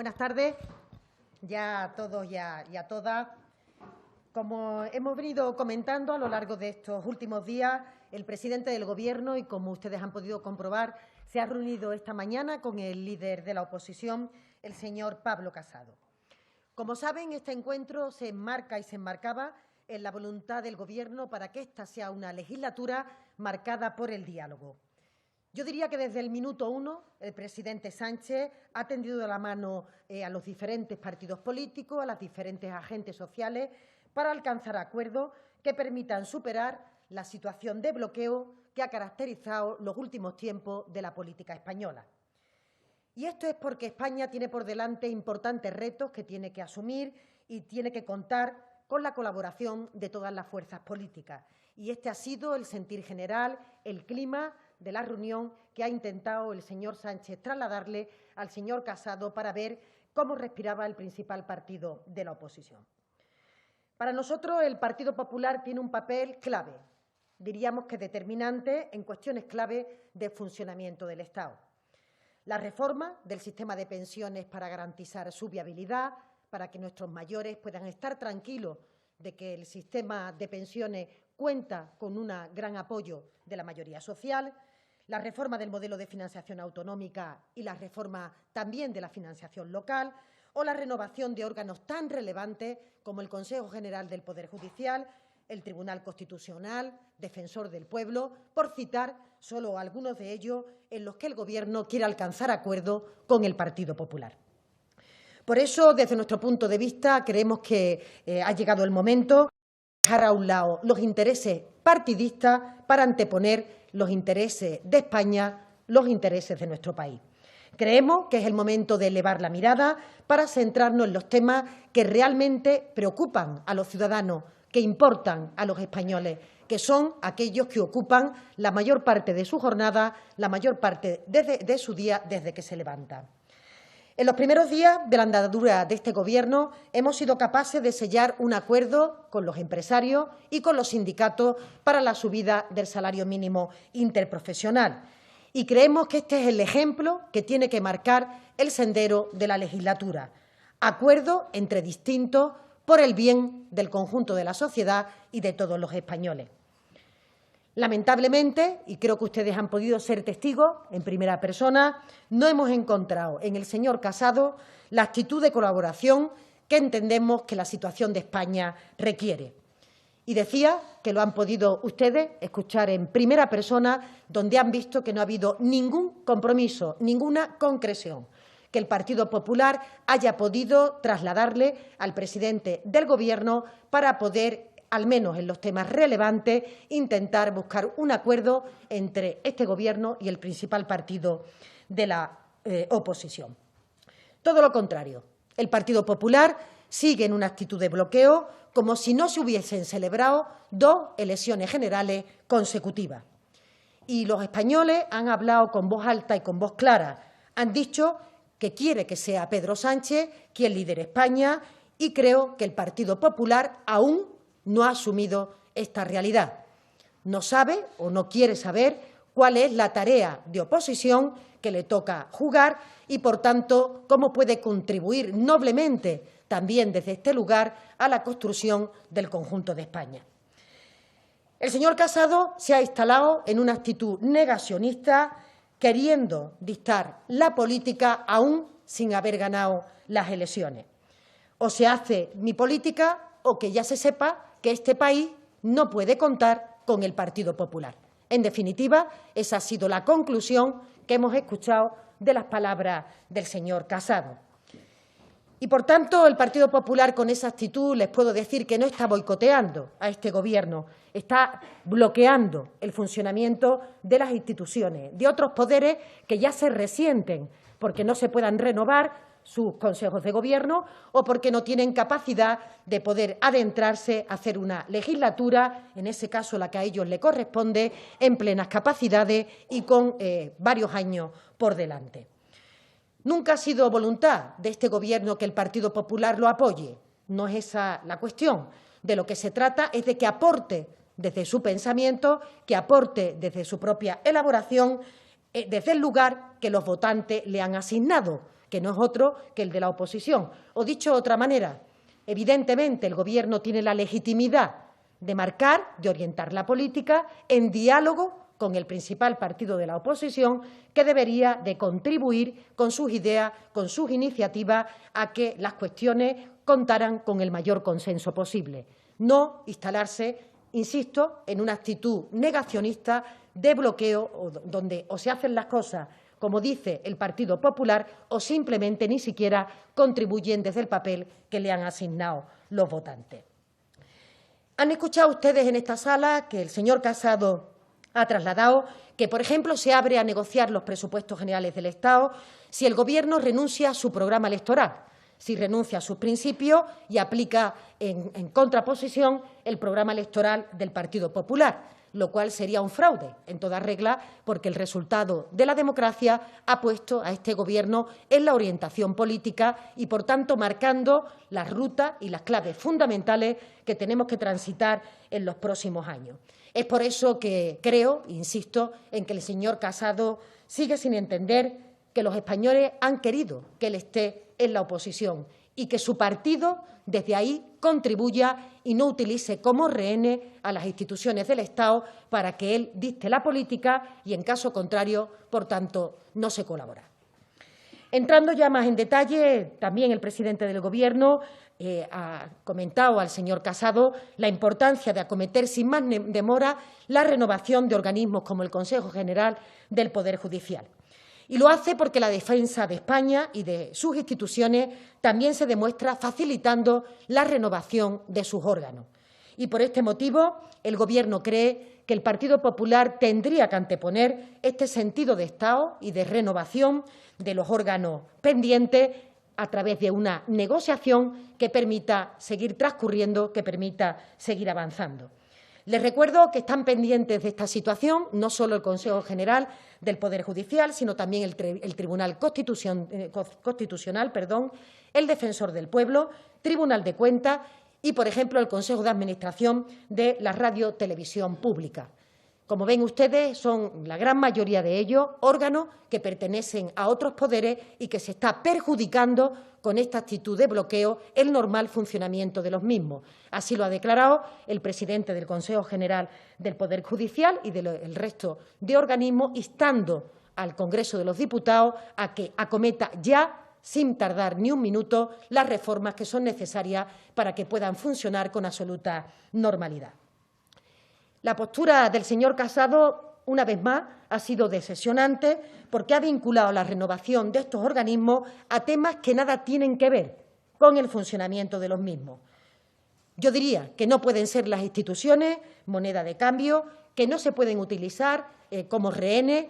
Buenas tardes ya a todos y a todas. Como hemos venido comentando a lo largo de estos últimos días, el presidente del Gobierno, y como ustedes han podido comprobar, se ha reunido esta mañana con el líder de la oposición, el señor Pablo Casado. Como saben, este encuentro se enmarca y se enmarcaba en la voluntad del Gobierno para que esta sea una legislatura marcada por el diálogo. Yo diría que desde el minuto uno el presidente Sánchez ha tendido la mano a los diferentes partidos políticos, a las diferentes agentes sociales, para alcanzar acuerdos que permitan superar la situación de bloqueo que ha caracterizado los últimos tiempos de la política española. Y esto es porque España tiene por delante importantes retos que tiene que asumir y tiene que contar con la colaboración de todas las fuerzas políticas. Y este ha sido el sentir general, el clima de la reunión que ha intentado el señor Sánchez trasladarle al señor Casado para ver cómo respiraba el principal partido de la oposición. Para nosotros, el Partido Popular tiene un papel clave, diríamos que determinante en cuestiones clave de funcionamiento del Estado. La reforma del sistema de pensiones para garantizar su viabilidad, para que nuestros mayores puedan estar tranquilos de que el sistema de pensiones cuenta con un gran apoyo de la mayoría social, la reforma del modelo de financiación autonómica y la reforma también de la financiación local, o la renovación de órganos tan relevantes como el Consejo General del Poder Judicial, el Tribunal Constitucional, Defensor del Pueblo, por citar solo algunos de ellos en los que el Gobierno quiere alcanzar acuerdo con el Partido Popular. Por eso, desde nuestro punto de vista, creemos que ha llegado el momento de dejar a un lado los intereses partidistas para anteponer los intereses de España, los intereses de nuestro país. Creemos que es el momento de elevar la mirada para centrarnos en los temas que realmente preocupan a los ciudadanos, que importan a los españoles, que son aquellos que ocupan la mayor parte de su jornada, la mayor parte de su día desde que se levantan. En los primeros días de la andadura de este Gobierno hemos sido capaces de sellar un acuerdo con los empresarios y con los sindicatos para la subida del salario mínimo interprofesional. Y creemos que este es el ejemplo que tiene que marcar el sendero de la legislatura. Acuerdo entre distintos por el bien del conjunto de la sociedad y de todos los españoles. Lamentablemente, y creo que ustedes han podido ser testigos en primera persona, no hemos encontrado en el señor Casado la actitud de colaboración que entendemos que la situación de España requiere. Y decía que lo han podido ustedes escuchar en primera persona, donde han visto que no ha habido ningún compromiso, ninguna concreción que el Partido Popular haya podido trasladarle al presidente del Gobierno para poder, al menos en los temas relevantes, intentar buscar un acuerdo entre este Gobierno y el principal partido de la oposición. Todo lo contrario, el Partido Popular sigue en una actitud de bloqueo, como si no se hubiesen celebrado 2 elecciones generales consecutivas. Y los españoles han hablado con voz alta y con voz clara. Han dicho que quiere que sea Pedro Sánchez quien lidere España, y creo que el Partido Popular aún no ha asumido esta realidad. No sabe o no quiere saber cuál es la tarea de oposición que le toca jugar y, por tanto, cómo puede contribuir noblemente también desde este lugar a la construcción del conjunto de España. El señor Casado se ha instalado en una actitud negacionista, queriendo dictar la política aún sin haber ganado las elecciones. O se hace mi política o que ya se sepa que este país no puede contar con el Partido Popular. En definitiva, esa ha sido la conclusión que hemos escuchado de las palabras del señor Casado. Y, por tanto, el Partido Popular, con esa actitud, les puedo decir que no está boicoteando a este Gobierno, está bloqueando el funcionamiento de las instituciones, de otros poderes que ya se resienten porque no se puedan renovar sus consejos de Gobierno o porque no tienen capacidad de poder adentrarse a hacer una legislatura, en ese caso la que a ellos le corresponde, en plenas capacidades y con varios años por delante. Nunca ha sido voluntad de este Gobierno que el Partido Popular lo apoye. No es esa la cuestión. De lo que se trata es de que aporte desde su pensamiento, que aporte desde su propia elaboración, desde el lugar que los votantes le han asignado, que no es otro que el de la oposición. O dicho de otra manera, evidentemente el Gobierno tiene la legitimidad de marcar, de orientar la política en diálogo con el principal partido de la oposición, que debería de contribuir con sus ideas, con sus iniciativas, a que las cuestiones contaran con el mayor consenso posible. No instalarse, insisto, en una actitud negacionista de bloqueo, donde o se hacen las cosas como dice el Partido Popular, o simplemente ni siquiera contribuyen desde el papel que le han asignado los votantes. Han escuchado ustedes en esta sala que el señor Casado ha trasladado que, por ejemplo, se abre a negociar los presupuestos generales del Estado si el Gobierno renuncia a su programa electoral, si renuncia a sus principios y aplica en contraposición el programa electoral del Partido Popular, lo cual sería un fraude en toda regla, porque el resultado de la democracia ha puesto a este Gobierno en la orientación política y, por tanto, marcando las rutas y las claves fundamentales que tenemos que transitar en los próximos años. Es por eso que creo, insisto, en que el señor Casado sigue sin entender que los españoles han querido que él esté en la oposición y que su partido desde ahí contribuya y no utilice como rehenes a las instituciones del Estado para que él dicte la política y, en caso contrario, por tanto, no se colabora. Entrando ya más en detalle, también el presidente del Gobierno ha comentado al señor Casado la importancia de acometer sin más demora la renovación de organismos como el Consejo General del Poder Judicial. Y lo hace porque la defensa de España y de sus instituciones también se demuestra facilitando la renovación de sus órganos. Y por este motivo, el Gobierno cree que el Partido Popular tendría que anteponer este sentido de Estado y de renovación de los órganos pendientes a través de una negociación que permita seguir transcurriendo, que permita seguir avanzando. Les recuerdo que están pendientes de esta situación no solo el Consejo General del Poder Judicial, sino también el Tribunal Constitucional, el Defensor del Pueblo, Tribunal de Cuentas y, por ejemplo, el Consejo de Administración de la Radio Televisión Pública. Como ven ustedes, son la gran mayoría de ellos órganos que pertenecen a otros poderes y que se está perjudicando con esta actitud de bloqueo el normal funcionamiento de los mismos. Así lo ha declarado el presidente del Consejo General del Poder Judicial y del resto de organismos, instando al Congreso de los Diputados a que acometa ya, sin tardar ni un minuto, las reformas que son necesarias para que puedan funcionar con absoluta normalidad. La postura del señor Casado, una vez más, ha sido decepcionante porque ha vinculado la renovación de estos organismos a temas que nada tienen que ver con el funcionamiento de los mismos. Yo diría que no pueden ser las instituciones moneda de cambio, que no se pueden utilizar como rehenes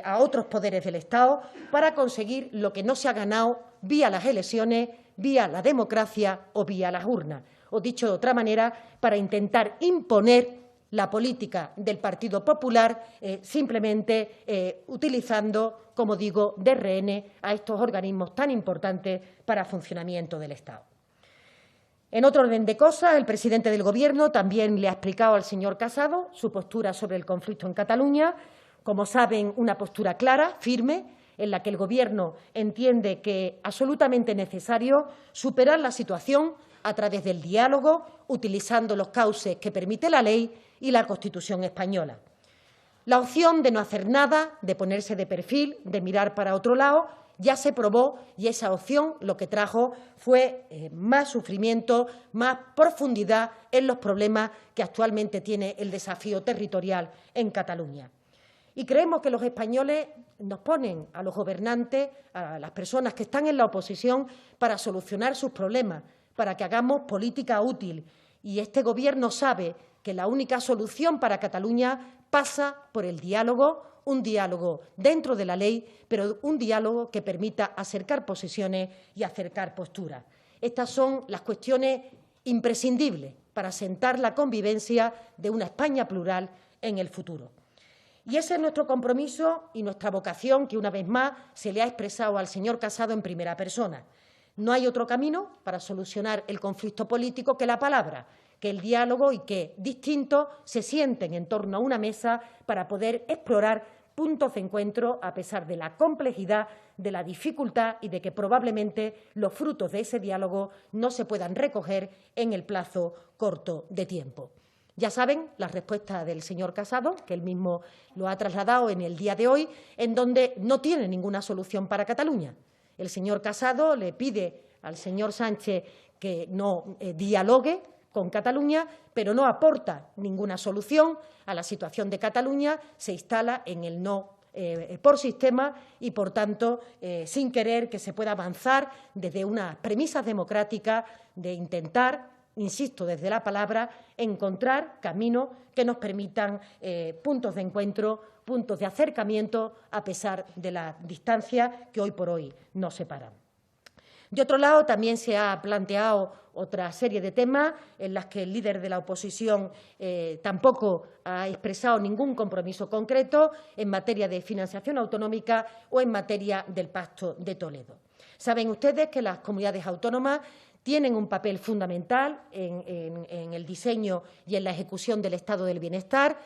a otros poderes del Estado para conseguir lo que no se ha ganado vía las elecciones, vía la democracia o vía las urnas. O dicho de otra manera, para intentar imponer la política del Partido Popular, simplemente utilizando, como digo, de rehenes a estos organismos tan importantes para el funcionamiento del Estado. En otro orden de cosas, el presidente del Gobierno también le ha explicado al señor Casado su postura sobre el conflicto en Cataluña. Como saben, una postura clara, firme, en la que el Gobierno entiende que es absolutamente necesario superar la situación a través del diálogo, utilizando los cauces que permite la ley y la Constitución española. La opción de no hacer nada, de ponerse de perfil, de mirar para otro lado, ya se probó y esa opción lo que trajo fue más sufrimiento, más profundidad en los problemas que actualmente tiene el desafío territorial en Cataluña. Y creemos que los españoles nos ponen a los gobernantes, a las personas que están en la oposición, para solucionar sus problemas, para que hagamos política útil. Y este Gobierno sabe que la única solución para Cataluña pasa por el diálogo, un diálogo dentro de la ley, pero un diálogo que permita acercar posiciones y acercar posturas. Estas son las cuestiones imprescindibles para asentar la convivencia de una España plural en el futuro. Y ese es nuestro compromiso y nuestra vocación, que una vez más se le ha expresado al señor Casado en primera persona. No hay otro camino para solucionar el conflicto político que la palabra, que el diálogo y que distintos se sienten en torno a una mesa para poder explorar puntos de encuentro a pesar de la complejidad, de la dificultad y de que probablemente los frutos de ese diálogo no se puedan recoger en el plazo corto de tiempo. Ya saben la respuesta del señor Casado, que él mismo lo ha trasladado en el día de hoy, en donde no tiene ninguna solución para Cataluña. El señor Casado le pide al señor Sánchez que no dialogue con Cataluña, pero no aporta ninguna solución a la situación de Cataluña, se instala en el no por sistema y, por tanto, sin querer que se pueda avanzar desde unas premisas democráticas de intentar, insisto, desde la palabra, encontrar caminos que nos permitan puntos de encuentro, puntos de acercamiento, a pesar de la distancia que hoy por hoy nos separan. De otro lado, también se ha planteado otra serie de temas en las que el líder de la oposición tampoco ha expresado ningún compromiso concreto en materia de financiación autonómica o en materia del Pacto de Toledo. Saben ustedes que las comunidades autónomas tienen un papel fundamental en el diseño y en la ejecución del Estado del Bienestar.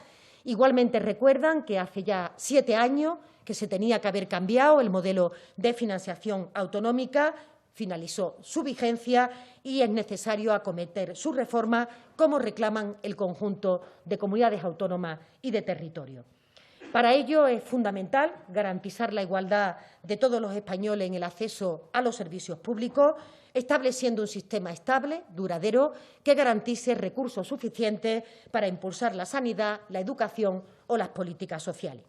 Igualmente recuerdan que hace ya 7 años que se tenía que haber cambiado el modelo de financiación autonómica, finalizó su vigencia y es necesario acometer su reforma, como reclaman el conjunto de comunidades autónomas y de territorios. Para ello es fundamental garantizar la igualdad de todos los españoles en el acceso a los servicios públicos, estableciendo un sistema estable, duradero, que garantice recursos suficientes para impulsar la sanidad, la educación o las políticas sociales.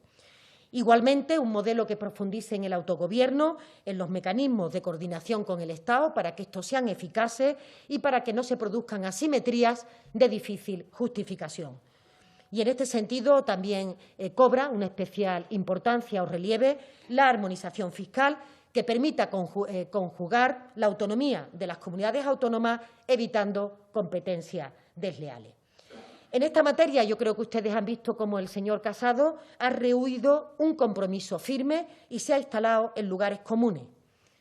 Igualmente, un modelo que profundice en el autogobierno, en los mecanismos de coordinación con el Estado para que estos sean eficaces y para que no se produzcan asimetrías de difícil justificación. Y en este sentido también cobra una especial importancia o relieve la armonización fiscal que permita conjugar la autonomía de las comunidades autónomas, evitando competencias desleales. En esta materia yo creo que ustedes han visto cómo el señor Casado ha rehuido un compromiso firme y se ha instalado en lugares comunes.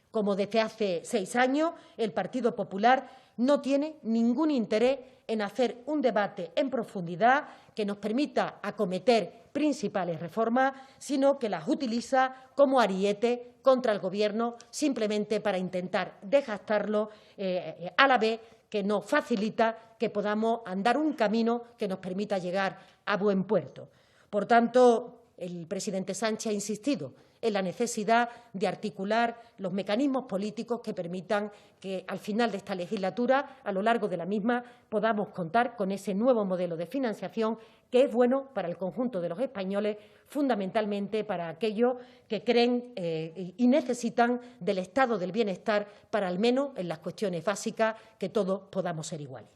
Como desde hace 6 años, el Partido Popular no tiene ningún interés en hacer un debate en profundidad que nos permita acometer principales reformas, sino que las utiliza como ariete contra el Gobierno, simplemente para intentar desgastarlo a la vez que nos facilita que podamos andar un camino que nos permita llegar a buen puerto. Por tanto, el presidente Sánchez ha insistido en la necesidad de articular los mecanismos políticos que permitan que, al final de esta legislatura, a lo largo de la misma, podamos contar con ese nuevo modelo de financiación que es bueno para el conjunto de los españoles, fundamentalmente para aquellos que creen y necesitan del estado del bienestar para, al menos en las cuestiones básicas, que todos podamos ser iguales.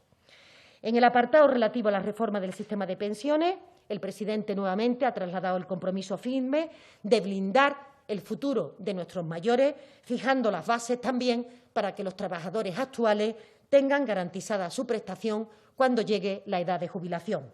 En el apartado relativo a la reforma del sistema de pensiones, el presidente nuevamente ha trasladado el compromiso firme de blindar el futuro de nuestros mayores, fijando las bases también para que los trabajadores actuales tengan garantizada su prestación cuando llegue la edad de jubilación.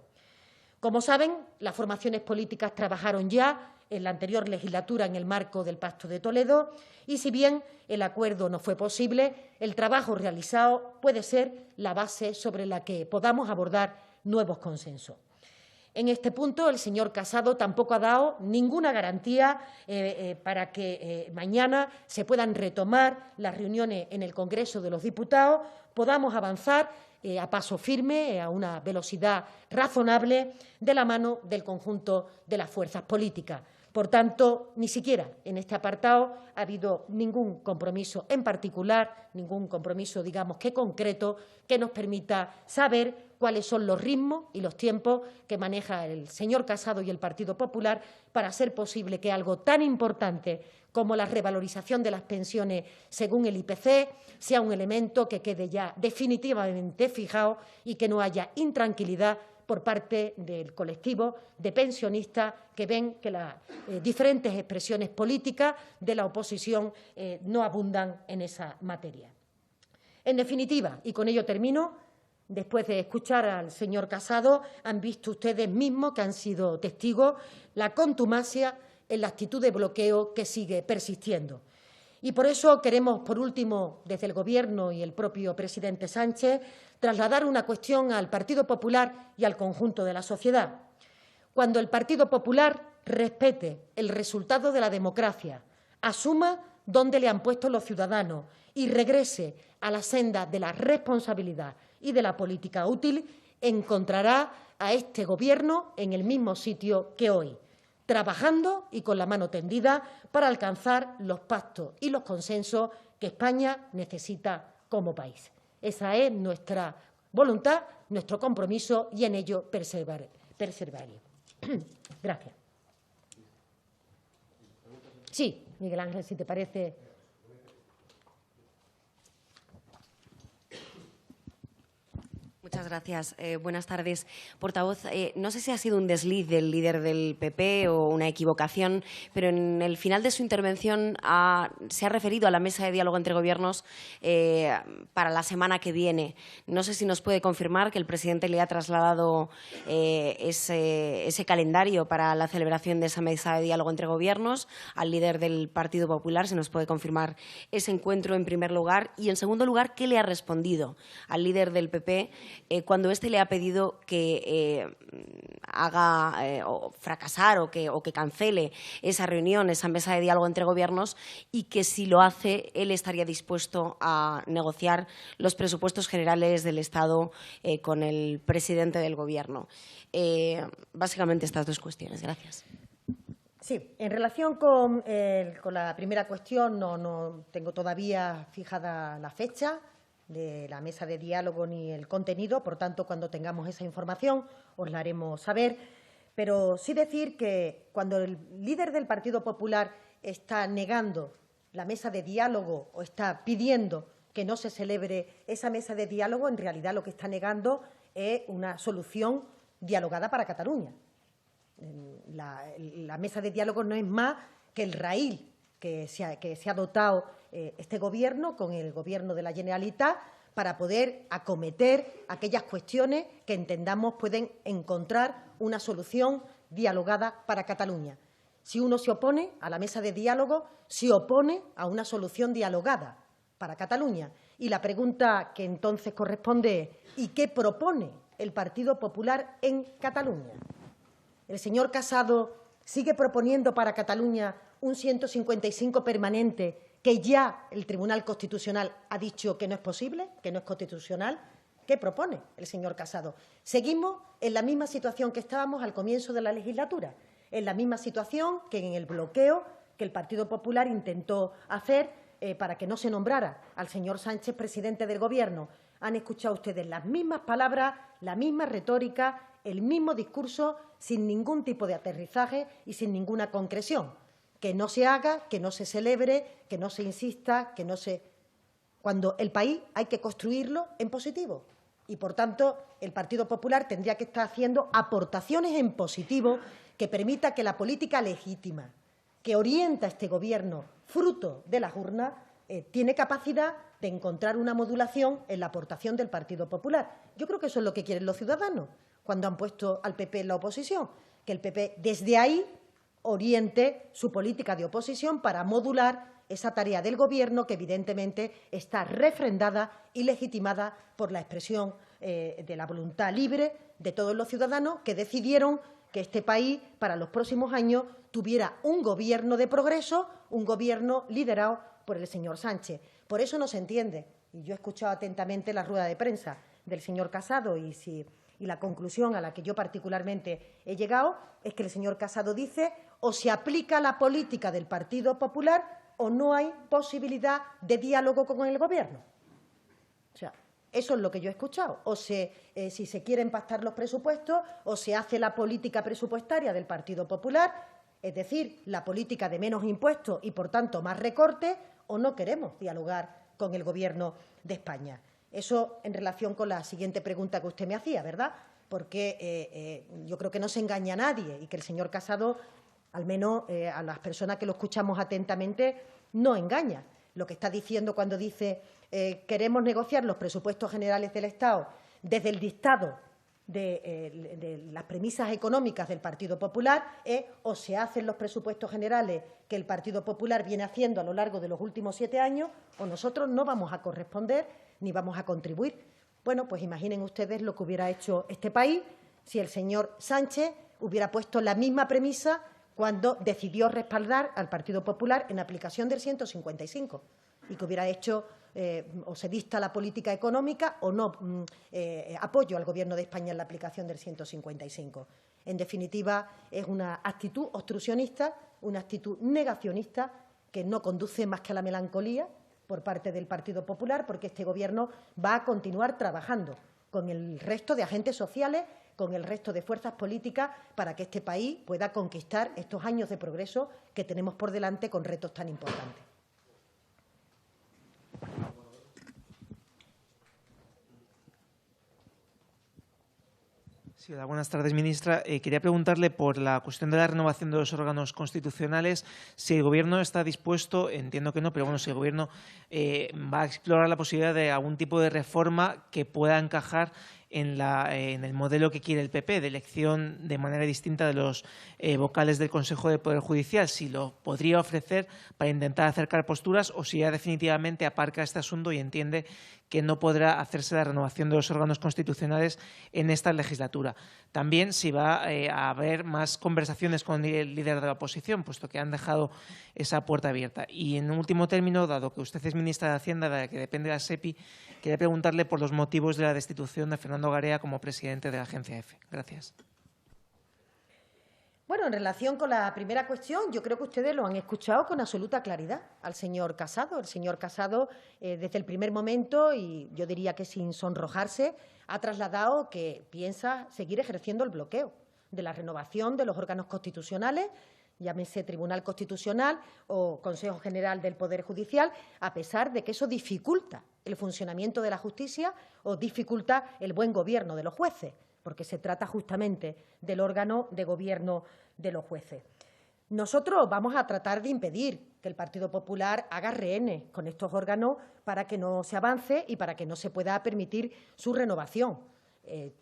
Como saben, las formaciones políticas trabajaron ya en la anterior legislatura en el marco del Pacto de Toledo y, si bien el acuerdo no fue posible, el trabajo realizado puede ser la base sobre la que podamos abordar nuevos consensos. En este punto, el señor Casado tampoco ha dado ninguna garantía para que mañana se puedan retomar las reuniones en el Congreso de los Diputados, podamos avanzar a paso firme, a una velocidad razonable, de la mano del conjunto de las fuerzas políticas. Por tanto, ni siquiera en este apartado ha habido ningún compromiso en particular, ningún compromiso, digamos, que concreto, que nos permita saber cuáles son los ritmos y los tiempos que maneja el señor Casado y el Partido Popular para hacer posible que algo tan importante como la revalorización de las pensiones según el IPC sea un elemento que quede ya definitivamente fijado y que no haya intranquilidad por parte del colectivo de pensionistas que ven que las diferentes expresiones políticas de la oposición no abundan en esa materia. En definitiva, y con ello termino, después de escuchar al señor Casado, han visto ustedes mismos que han sido testigos la contumacia en la actitud de bloqueo que sigue persistiendo. Y por eso queremos, por último, desde el Gobierno y el propio presidente Sánchez, trasladar una cuestión al Partido Popular y al conjunto de la sociedad. Cuando el Partido Popular respete el resultado de la democracia, asuma dónde le han puesto los ciudadanos y regrese a la senda de la responsabilidad y de la política útil, encontrará a este Gobierno en el mismo sitio que hoy, trabajando y con la mano tendida para alcanzar los pactos y los consensos que España necesita como país. Esa es nuestra voluntad, nuestro compromiso y en ello perseveraré. Gracias. Sí, Miguel Ángel, si te parece. Muchas gracias. Buenas tardes. Portavoz, no sé si ha sido un desliz del líder del PP o una equivocación, pero en el final de su intervención se ha referido a la mesa de diálogo entre gobiernos para la semana que viene. No sé si nos puede confirmar que el presidente le ha trasladado ese calendario para la celebración de esa mesa de diálogo entre gobiernos al líder del Partido Popular, si nos puede confirmar ese encuentro en primer lugar. Y, en segundo lugar, ¿qué le ha respondido al líder del PP cuando éste le ha pedido que haga fracasar o que cancele esa reunión, esa mesa de diálogo entre gobiernos, y que si lo hace él estaría dispuesto a negociar los presupuestos generales del Estado con el presidente del Gobierno? Básicamente estas dos cuestiones. Gracias. Sí, en relación con la primera cuestión, no tengo todavía fijada la fecha de la mesa de diálogo ni el contenido, por tanto, cuando tengamos esa información os la haremos saber. Pero sí decir que cuando el líder del Partido Popular está negando la mesa de diálogo o está pidiendo que no se celebre esa mesa de diálogo, en realidad lo que está negando es una solución dialogada para Cataluña. La mesa de diálogo no es más que el raíl que se ha dotado este Gobierno con el Gobierno de la Generalitat para poder acometer aquellas cuestiones que entendamos pueden encontrar una solución dialogada para Cataluña. Si uno se opone a la mesa de diálogo, se opone a una solución dialogada para Cataluña. Y la pregunta que entonces corresponde es ¿y qué propone el Partido Popular en Cataluña? El señor Casado sigue proponiendo para Cataluña un 155 permanente que ya el Tribunal Constitucional ha dicho que no es posible, que no es constitucional. ¿Qué propone el señor Casado? Seguimos en la misma situación que estábamos al comienzo de la legislatura, en la misma situación que en el bloqueo que el Partido Popular intentó hacer para que no se nombrara al señor Sánchez presidente del Gobierno. Han escuchado ustedes las mismas palabras, la misma retórica, el mismo discurso, sin ningún tipo de aterrizaje y sin ninguna concreción. Que no se haga, que no se celebre, que no se insista, que no se… Cuando el país hay que construirlo en positivo. Y, por tanto, el Partido Popular tendría que estar haciendo aportaciones en positivo que permita que la política legítima que orienta a este Gobierno, fruto de las urnas, tiene capacidad de encontrar una modulación en la aportación del Partido Popular. Yo creo que eso es lo que quieren los ciudadanos cuando han puesto al PP en la oposición, que el PP desde ahí oriente su política de oposición para modular esa tarea del Gobierno que, evidentemente, está refrendada y legitimada por la expresión de la voluntad libre de todos los ciudadanos que decidieron que este país, para los próximos años, tuviera un Gobierno de progreso, un Gobierno liderado por el señor Sánchez. Por eso no se entiende, y yo he escuchado atentamente la rueda de prensa del señor Casado y la conclusión a la que yo particularmente he llegado es que el señor Casado dice o se aplica la política del Partido Popular o no hay posibilidad de diálogo con el Gobierno. O sea, eso es lo que yo he escuchado. O si se quieren pactar los presupuestos o se hace la política presupuestaria del Partido Popular, es decir, la política de menos impuestos y, por tanto, más recortes, o no queremos dialogar con el Gobierno de España. Eso en relación con la siguiente pregunta que usted me hacía, ¿verdad? Porque yo creo que no se engaña a nadie y que el señor Casado, al menos a las personas que lo escuchamos atentamente, no engaña. Lo que está diciendo cuando dice queremos negociar los presupuestos generales del Estado desde el dictado de las premisas económicas del Partido Popular es o se hacen los presupuestos generales que el Partido Popular viene haciendo a lo largo de los últimos 7 años o nosotros no vamos a corresponder ni vamos a contribuir. Bueno, pues imaginen ustedes lo que hubiera hecho este país si el señor Sánchez hubiera puesto la misma premisa cuando decidió respaldar al Partido Popular en aplicación del 155 y que hubiera hecho o se dicta la política económica o no apoyo al Gobierno de España en la aplicación del 155. En definitiva, es una actitud obstruccionista, una actitud negacionista que no conduce más que a la melancolía por parte del Partido Popular, porque este Gobierno va a continuar trabajando con el resto de agentes sociales, con el resto de fuerzas políticas, para que este país pueda conquistar estos años de progreso que tenemos por delante con retos tan importantes. Sí, hola, buenas tardes, ministra. Quería preguntarle por la cuestión de la renovación de los órganos constitucionales, si el Gobierno está dispuesto, entiendo que no, pero bueno, si el Gobierno va a explorar la posibilidad de algún tipo de reforma que pueda encajar en el modelo que quiere el PP, de elección de manera distinta de los vocales del Consejo de Poder Judicial, si lo podría ofrecer para intentar acercar posturas o si ya definitivamente aparca este asunto y entiende que no podrá hacerse la renovación de los órganos constitucionales en esta legislatura. También si va a haber más conversaciones con el líder de la oposición, puesto que han dejado esa puerta abierta. Y en último término, dado que usted es ministra de Hacienda, de la que depende la SEPI, quería preguntarle por los motivos de la destitución de Fernando Garea como presidente de la agencia EFE. Gracias. Bueno, en relación con la primera cuestión, yo creo que ustedes lo han escuchado con absoluta claridad al señor Casado. El señor Casado, desde el primer momento, y yo diría que sin sonrojarse, ha trasladado que piensa seguir ejerciendo el bloqueo de la renovación de los órganos constitucionales, llámese Tribunal Constitucional o Consejo General del Poder Judicial, a pesar de que eso dificulta el funcionamiento de la justicia o dificulta el buen gobierno de los jueces, porque se trata justamente del órgano de gobierno de los jueces. Nosotros vamos a tratar de impedir que el Partido Popular haga rehenes con estos órganos para que no se avance y para que no se pueda permitir su renovación.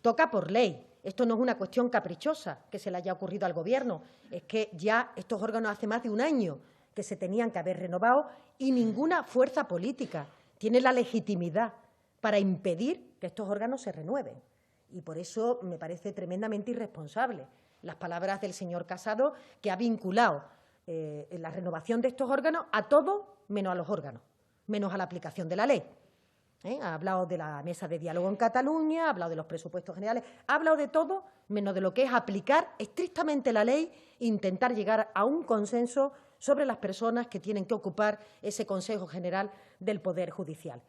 Toca por ley. Esto no es una cuestión caprichosa que se le haya ocurrido al Gobierno. Es que ya estos órganos hace más de un año que se tenían que haber renovado y ninguna fuerza política tiene la legitimidad para impedir que estos órganos se renueven. Y por eso me parece tremendamente irresponsable las palabras del señor Casado, que ha vinculado la renovación de estos órganos a todo menos a los órganos, menos a la aplicación de la ley. Ha hablado de la mesa de diálogo en Cataluña, ha hablado de los presupuestos generales, ha hablado de todo menos de lo que es aplicar estrictamente la ley e intentar llegar a un consenso sobre las personas que tienen que ocupar ese Consejo General del Poder Judicial.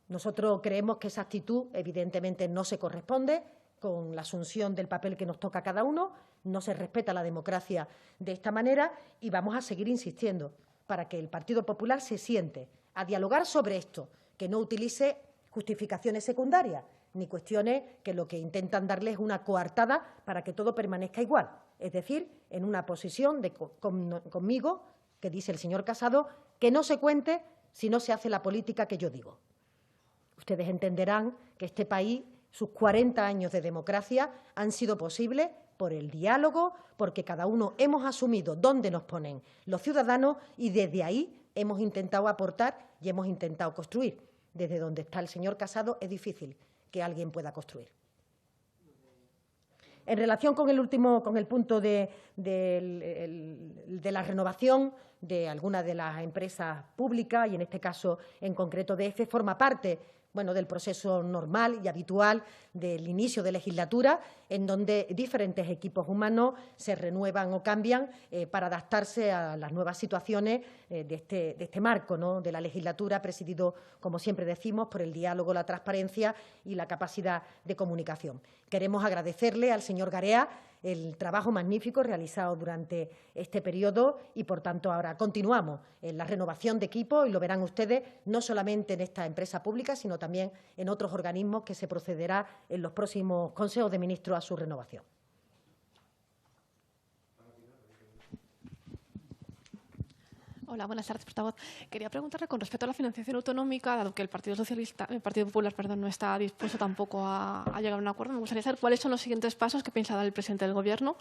Nosotros creemos que esa actitud, evidentemente, no se corresponde con la asunción del papel que nos toca a cada uno, no se respeta la democracia de esta manera y vamos a seguir insistiendo para que el Partido Popular se siente a dialogar sobre esto, que no utilice justificaciones secundarias ni cuestiones que lo que intentan darle es una coartada para que todo permanezca igual, es decir, en una posición conmigo, que dice el señor Casado, que no se cuente si no se hace la política que yo digo. Ustedes entenderán que este país, sus 40 años de democracia han sido posibles por el diálogo, porque cada uno hemos asumido dónde nos ponen los ciudadanos y desde ahí hemos intentado aportar y hemos intentado construir. Desde donde está el señor Casado es difícil que alguien pueda construir. En relación con el punto de la renovación de algunas de las empresas públicas, y en este caso en concreto de EFE, forma parte del proceso normal y habitual del inicio de legislatura, en donde diferentes equipos humanos se renuevan o cambian para adaptarse a las nuevas situaciones de este marco, ¿no?, de la legislatura, presidido, como siempre decimos, por el diálogo, la transparencia y la capacidad de comunicación. Queremos agradecerle al señor Garea el trabajo magnífico realizado durante este periodo y, por tanto, ahora continuamos en la renovación de equipos y lo verán ustedes no solamente en esta empresa pública, sino también en otros organismos que se procederá en los próximos consejos de ministros a su renovación. Hola, buenas tardes, portavoz. Quería preguntarle con respecto a la financiación autonómica, dado que el Partido Popular, no está dispuesto tampoco a llegar a un acuerdo. Me gustaría saber cuáles son los siguientes pasos que piensa dar el presidente del Gobierno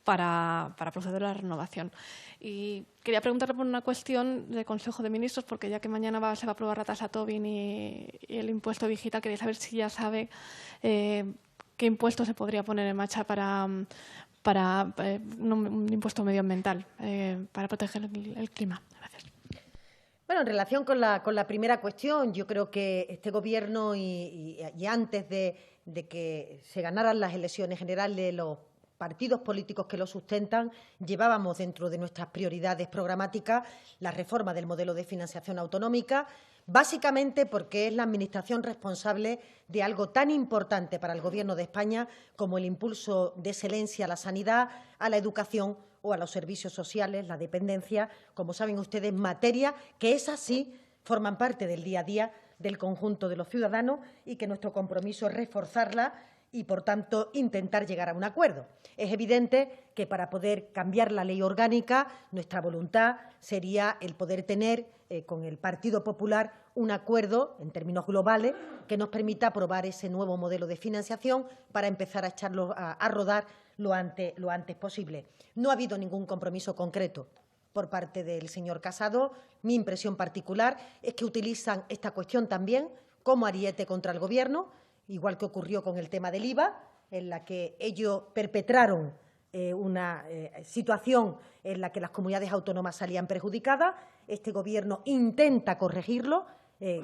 para proceder a la renovación. Y quería preguntarle por una cuestión de Consejo de Ministros, porque ya que mañana se va a aprobar la tasa Tobin y el impuesto digital, quería saber si ya sabe qué impuesto se podría poner en marcha para para un impuesto medioambiental para proteger el clima. Gracias. Bueno, en relación con la primera cuestión, yo creo que este Gobierno y antes de que se ganaran las elecciones generales, los partidos políticos que lo sustentan, llevábamos dentro de nuestras prioridades programáticas la reforma del modelo de financiación autonómica, básicamente porque es la Administración responsable de algo tan importante para el Gobierno de España como el impulso de excelencia a la sanidad, a la educación o a los servicios sociales, la dependencia, como saben ustedes, materia que esas sí forman parte del día a día del conjunto de los ciudadanos y que nuestro compromiso es reforzarla y, por tanto, intentar llegar a un acuerdo. Es evidente que para poder cambiar la ley orgánica, nuestra voluntad sería el poder tener con el Partido Popular un acuerdo, en términos globales, que nos permita aprobar ese nuevo modelo de financiación para empezar a echarlo a rodar lo antes posible. No ha habido ningún compromiso concreto por parte del señor Casado. Mi impresión particular es que utilizan esta cuestión también como ariete contra el Gobierno, igual que ocurrió con el tema del IVA, en la que ellos perpetraron una situación en la que las comunidades autónomas salían perjudicadas. Este Gobierno intenta corregirlo,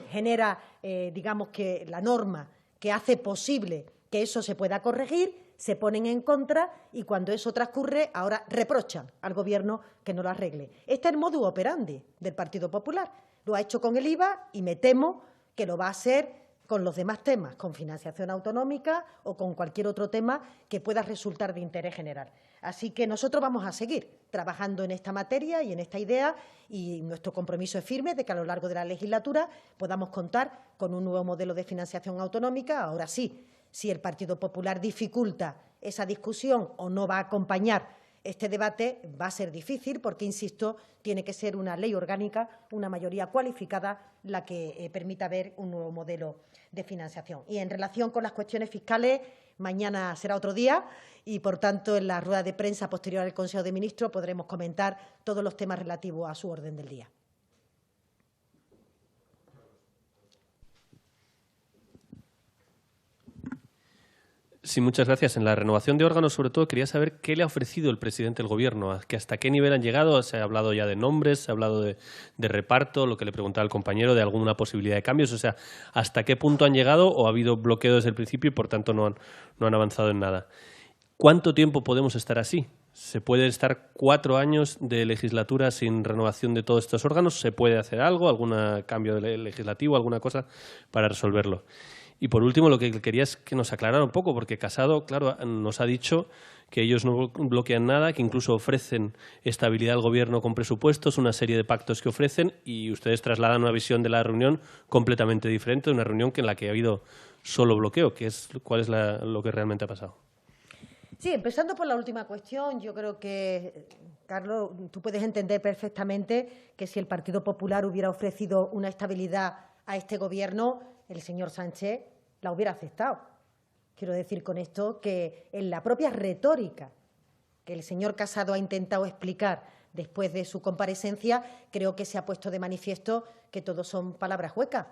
genera, digamos que la norma que hace posible que eso se pueda corregir, se ponen en contra y cuando eso transcurre ahora reprochan al Gobierno que no lo arregle. Este es el modus operandi del Partido Popular. Lo ha hecho con el IVA y me temo que lo va a hacer con los demás temas, con financiación autonómica o con cualquier otro tema que pueda resultar de interés general. Así que nosotros vamos a seguir trabajando en esta materia y en esta idea y nuestro compromiso es firme de que a lo largo de la legislatura podamos contar con un nuevo modelo de financiación autonómica. Ahora sí, si el Partido Popular dificulta esa discusión o no va a acompañar este debate, va a ser difícil porque, insisto, tiene que ser una ley orgánica, una mayoría cualificada, la que permita ver un nuevo modelo de financiación. Y en relación con las cuestiones fiscales, mañana será otro día y, por tanto, en la rueda de prensa posterior al Consejo de Ministros podremos comentar todos los temas relativos a su orden del día. Sí, muchas gracias. En la renovación de órganos, sobre todo, quería saber qué le ha ofrecido el presidente del Gobierno, que hasta qué nivel han llegado. Se ha hablado ya de nombres, se ha hablado de reparto, lo que le preguntaba el compañero, de alguna posibilidad de cambios. O sea, ¿hasta qué punto han llegado o ha habido bloqueo desde el principio y, por tanto, no han avanzado en nada? ¿Cuánto tiempo podemos estar así? ¿Se puede estar 4 años de legislatura sin renovación de todos estos órganos? ¿Se puede hacer algo, algún cambio legislativo, alguna cosa para resolverlo? Y, por último, lo que quería es que nos aclarara un poco, porque Casado, claro, nos ha dicho que ellos no bloquean nada, que incluso ofrecen estabilidad al Gobierno con presupuestos, una serie de pactos que ofrecen, y ustedes trasladan una visión de la reunión completamente diferente, una reunión en la que ha habido solo bloqueo. ¿Cuál es lo que realmente ha pasado? Sí, empezando por la última cuestión, yo creo que, Carlos, tú puedes entender perfectamente que si el Partido Popular hubiera ofrecido una estabilidad a este Gobierno, el señor Sánchez la hubiera aceptado. Quiero decir con esto que en la propia retórica que el señor Casado ha intentado explicar después de su comparecencia, creo que se ha puesto de manifiesto que todo son palabras huecas.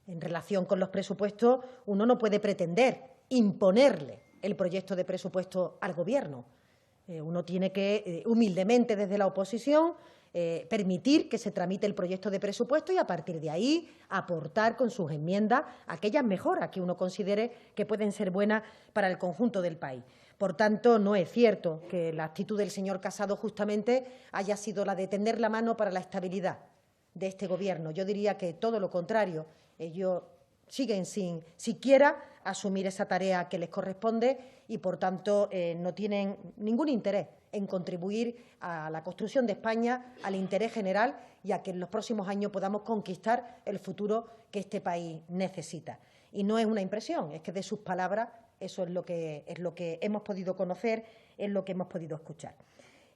En relación con los presupuestos, uno no puede pretender imponerle el proyecto de presupuesto al Gobierno. Uno tiene que, humildemente desde la oposición, permitir que se tramite el proyecto de presupuesto y, a partir de ahí, aportar con sus enmiendas aquellas mejoras que uno considere que pueden ser buenas para el conjunto del país. Por tanto, no es cierto que la actitud del señor Casado justamente haya sido la de tender la mano para la estabilidad de este Gobierno. Yo diría que todo lo contrario. Ellos siguen sin siquiera asumir esa tarea que les corresponde y, por tanto, no tienen ningún interés en contribuir a la construcción de España, al interés general y a que en los próximos años podamos conquistar el futuro que este país necesita. Y no es una impresión, es que de sus palabras eso es lo que hemos podido conocer, es lo que hemos podido escuchar.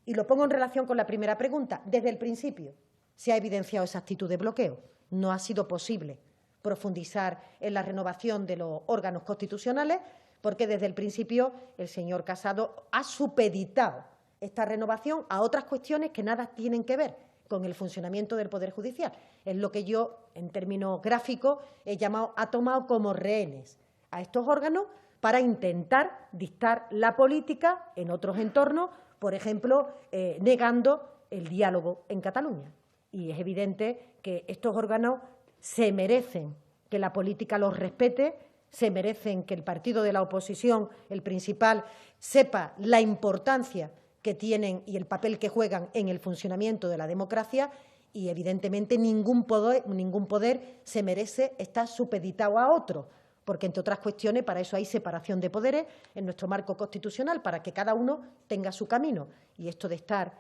Y lo pongo en relación con la primera pregunta. Desde el principio se ha evidenciado esa actitud de bloqueo. No ha sido posible profundizar en la renovación de los órganos constitucionales porque desde el principio el señor Casado ha supeditado esta renovación a otras cuestiones que nada tienen que ver con el funcionamiento del Poder Judicial. Es lo que yo, en términos gráficos, ha tomado como rehenes a estos órganos para intentar dictar la política en otros entornos, por ejemplo, negando el diálogo en Cataluña. Y es evidente que estos órganos se merecen que la política los respete, se merecen que el partido de la oposición, el principal, sepa la importancia que tienen y el papel que juegan en el funcionamiento de la democracia y, evidentemente, ningún poder se merece estar supeditado a otro, porque, entre otras cuestiones, para eso hay separación de poderes en nuestro marco constitucional, para que cada uno tenga su camino. Y esto de estar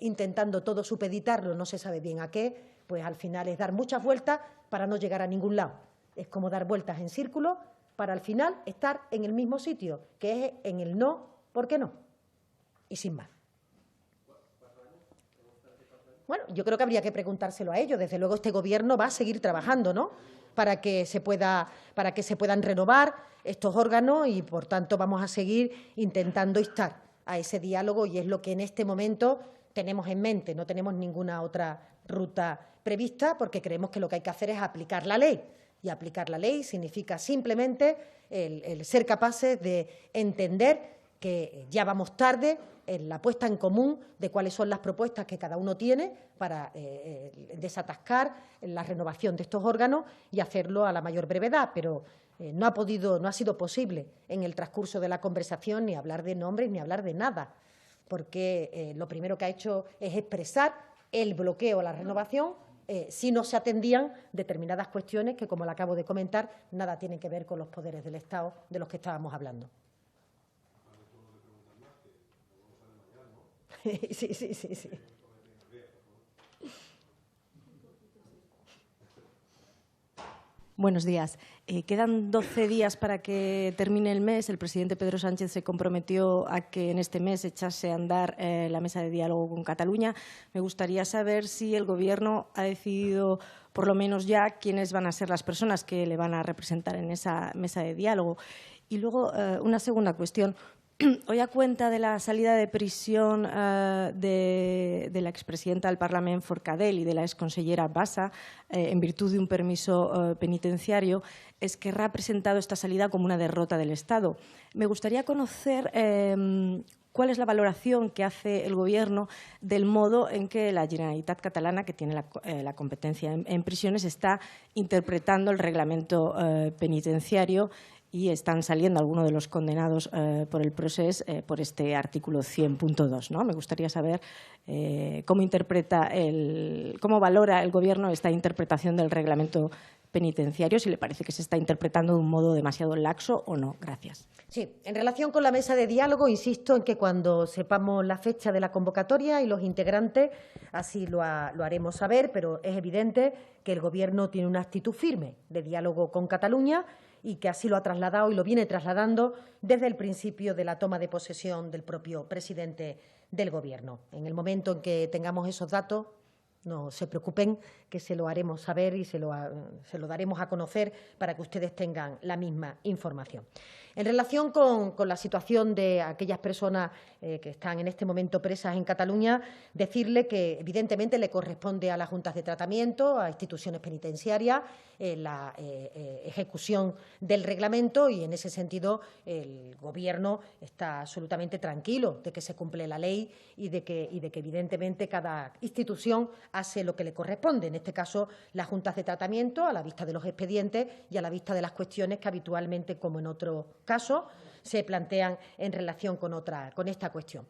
intentando todo supeditarlo, no se sabe bien a qué, pues al final es dar muchas vueltas para no llegar a ningún lado. Es como dar vueltas en círculo para al final estar en el mismo sitio, que es en el no, ¿por qué no? Y sin más. Bueno, yo creo que habría que preguntárselo a ellos. Desde luego este Gobierno va a seguir trabajando, ¿no?, para que se puedan renovar estos órganos y, por tanto, vamos a seguir intentando instar a ese diálogo y es lo que en este momento tenemos en mente. No tenemos ninguna otra ruta prevista porque creemos que lo que hay que hacer es aplicar la ley. Y aplicar la ley significa simplemente el ser capaces de entender que ya vamos tarde en la puesta en común de cuáles son las propuestas que cada uno tiene para desatascar la renovación de estos órganos y hacerlo a la mayor brevedad. Pero no ha sido posible en el transcurso de la conversación ni hablar de nombres ni hablar de nada, porque lo primero que ha hecho es expresar el bloqueo a la renovación si no se atendían determinadas cuestiones que, como le acabo de comentar, nada tienen que ver con los poderes del Estado de los que estábamos hablando. Sí. Buenos días. Quedan 12 días para que termine el mes. El presidente Pedro Sánchez se comprometió a que en este mes echase a andar la mesa de diálogo con Cataluña. Me gustaría saber si el Gobierno ha decidido, por lo menos ya, quiénes van a ser las personas que le van a representar en esa mesa de diálogo. Y luego, una segunda cuestión. Hoy, a cuenta de la salida de prisión de la expresidenta del Parlamento, Forcadell, y de la exconsellera Bassa, en virtud de un permiso penitenciario, Esquerra ha presentado esta salida como una derrota del Estado. Me gustaría conocer cuál es la valoración que hace el Gobierno del modo en que la Generalitat catalana, que tiene la competencia en prisiones, está interpretando el reglamento penitenciario y están saliendo algunos de los condenados por el Procés por este artículo 100.2, ¿no? Me gustaría saber cómo valora el Gobierno esta interpretación del reglamento penitenciario, si le parece que se está interpretando de un modo demasiado laxo o no. Gracias. Sí, en relación con la mesa de diálogo, insisto en que cuando sepamos la fecha de la convocatoria y los integrantes, así lo haremos saber, pero es evidente que el Gobierno tiene una actitud firme de diálogo con Cataluña y que así lo ha trasladado y lo viene trasladando desde el principio de la toma de posesión del propio presidente del Gobierno. En el momento en que tengamos esos datos, no se preocupen, que se lo haremos saber y se lo daremos a conocer para que ustedes tengan la misma información. En relación con la situación de aquellas personas que están en este momento presas en Cataluña, decirle que evidentemente le corresponde a las juntas de tratamiento, a instituciones penitenciarias, la ejecución del reglamento y, en ese sentido, el Gobierno está absolutamente tranquilo de que se cumple la ley y de que evidentemente cada institución hace lo que le corresponde. En este caso, las juntas de tratamiento, a la vista de los expedientes y a la vista de las cuestiones que habitualmente, como en otro caso, se plantean en relación con esta cuestión.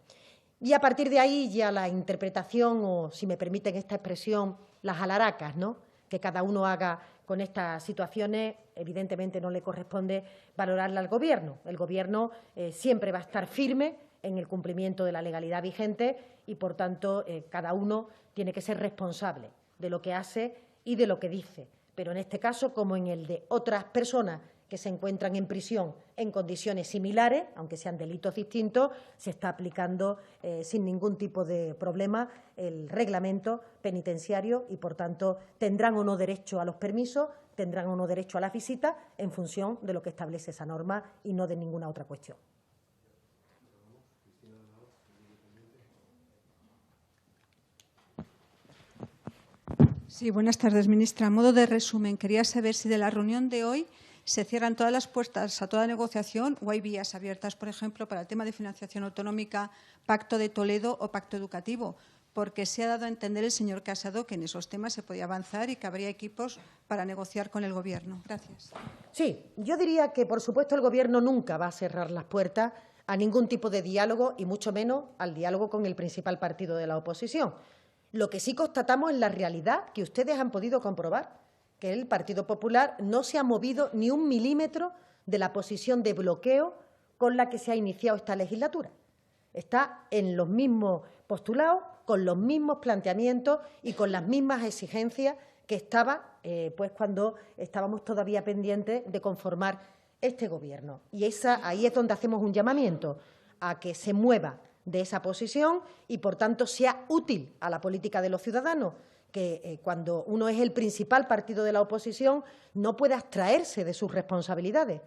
Y a partir de ahí ya la interpretación, o si me permiten esta expresión, las alaracas, ¿no?, que cada uno haga con estas situaciones, evidentemente no le corresponde valorarla al Gobierno. El Gobierno siempre va a estar firme en el cumplimiento de la legalidad vigente y, por tanto, cada uno tiene que ser responsable de lo que hace y de lo que dice. Pero en este caso, como en el de otras personas que se encuentran en prisión en condiciones similares, aunque sean delitos distintos, se está aplicando sin ningún tipo de problema el reglamento penitenciario y, por tanto, tendrán o no derecho a los permisos, tendrán o no derecho a las visitas en función de lo que establece esa norma y no de ninguna otra cuestión. Sí, buenas tardes, ministra. A modo de resumen, quería saber si de la reunión de hoy ¿Se cierran todas las puertas a toda negociación o hay vías abiertas, por ejemplo, para el tema de financiación autonómica, Pacto de Toledo o Pacto Educativo? Porque se ha dado a entender el señor Casado que en esos temas se podía avanzar y que habría equipos para negociar con el Gobierno. Gracias. Sí, yo diría que, por supuesto, el Gobierno nunca va a cerrar las puertas a ningún tipo de diálogo y mucho menos al diálogo con el principal partido de la oposición. Lo que sí constatamos es la realidad que ustedes han podido comprobar, que el Partido Popular no se ha movido ni un milímetro de la posición de bloqueo con la que se ha iniciado esta legislatura. Está en los mismos postulados, con los mismos planteamientos y con las mismas exigencias que estaba pues cuando estábamos todavía pendientes de conformar este Gobierno. Y ahí es donde hacemos un llamamiento a que se mueva de esa posición y, por tanto, sea útil a la política de los ciudadanos, que cuando uno es el principal partido de la oposición no puede abstraerse de sus responsabilidades.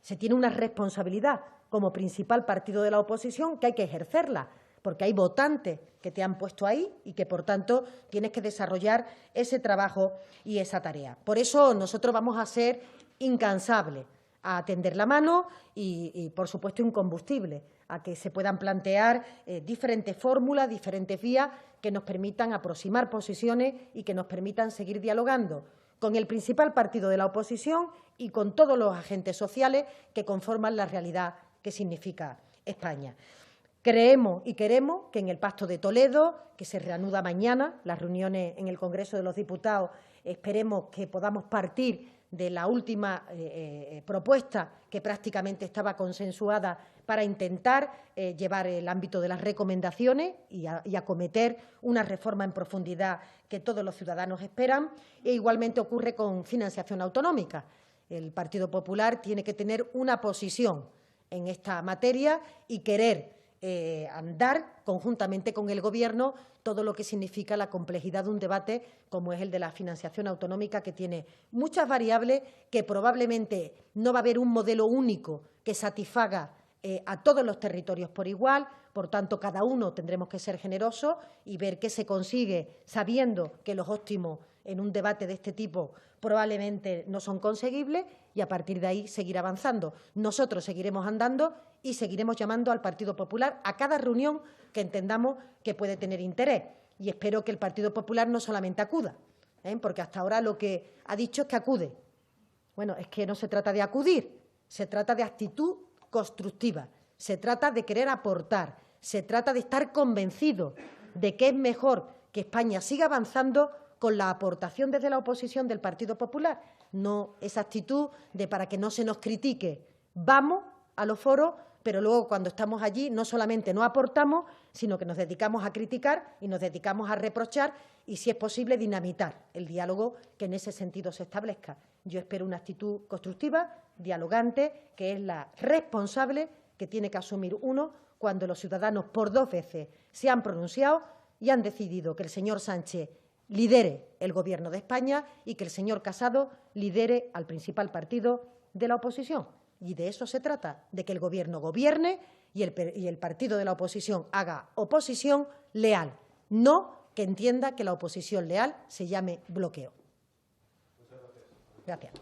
Se tiene una responsabilidad como principal partido de la oposición que hay que ejercerla, porque hay votantes que te han puesto ahí y que, por tanto, tienes que desarrollar ese trabajo y esa tarea. Por eso nosotros vamos a ser incansables a tender la mano y, por supuesto, incombustibles a que se puedan plantear diferentes fórmulas, diferentes vías que nos permitan aproximar posiciones y que nos permitan seguir dialogando con el principal partido de la oposición y con todos los agentes sociales que conforman la realidad que significa España. Creemos y queremos que en el Pacto de Toledo, que se reanuda mañana, las reuniones en el Congreso de los Diputados, esperemos que podamos partir de la última propuesta que prácticamente estaba consensuada para intentar llevar el ámbito de las recomendaciones y acometer una reforma en profundidad que todos los ciudadanos esperan. E igualmente ocurre con financiación autonómica. El Partido Popular tiene que tener una posición en esta materia y querer andar conjuntamente con el Gobierno todo lo que significa la complejidad de un debate como es el de la financiación autonómica, que tiene muchas variables, que probablemente no va a haber un modelo único que satisfaga a todos los territorios por igual. Por tanto, cada uno tendremos que ser generosos y ver qué se consigue, sabiendo que los óptimos en un debate de este tipo probablemente no son conseguibles, y a partir de ahí seguir avanzando. Nosotros seguiremos andando y seguiremos llamando al Partido Popular a cada reunión que entendamos que puede tener interés. Y espero que el Partido Popular no solamente acuda, porque hasta ahora lo que ha dicho es que acude. Bueno, es que no se trata de acudir, se trata de actitud constructiva, se trata de querer aportar, se trata de estar convencido de que es mejor que España siga avanzando con la aportación desde la oposición del Partido Popular, no esa actitud de para que no se nos critique. Vamos a los foros, pero luego cuando estamos allí no solamente no aportamos, sino que nos dedicamos a criticar y nos dedicamos a reprochar y, si es posible, dinamitar el diálogo que en ese sentido se establezca. Yo espero una actitud constructiva, dialogante, que es la responsable que tiene que asumir uno cuando los ciudadanos por 2 veces se han pronunciado y han decidido que el señor Sánchez lidere el Gobierno de España y que el señor Casado lidere al principal partido de la oposición. Y de eso se trata, de que el Gobierno gobierne y el partido de la oposición haga oposición leal, no que entienda que la oposición leal se llame bloqueo. Gracias.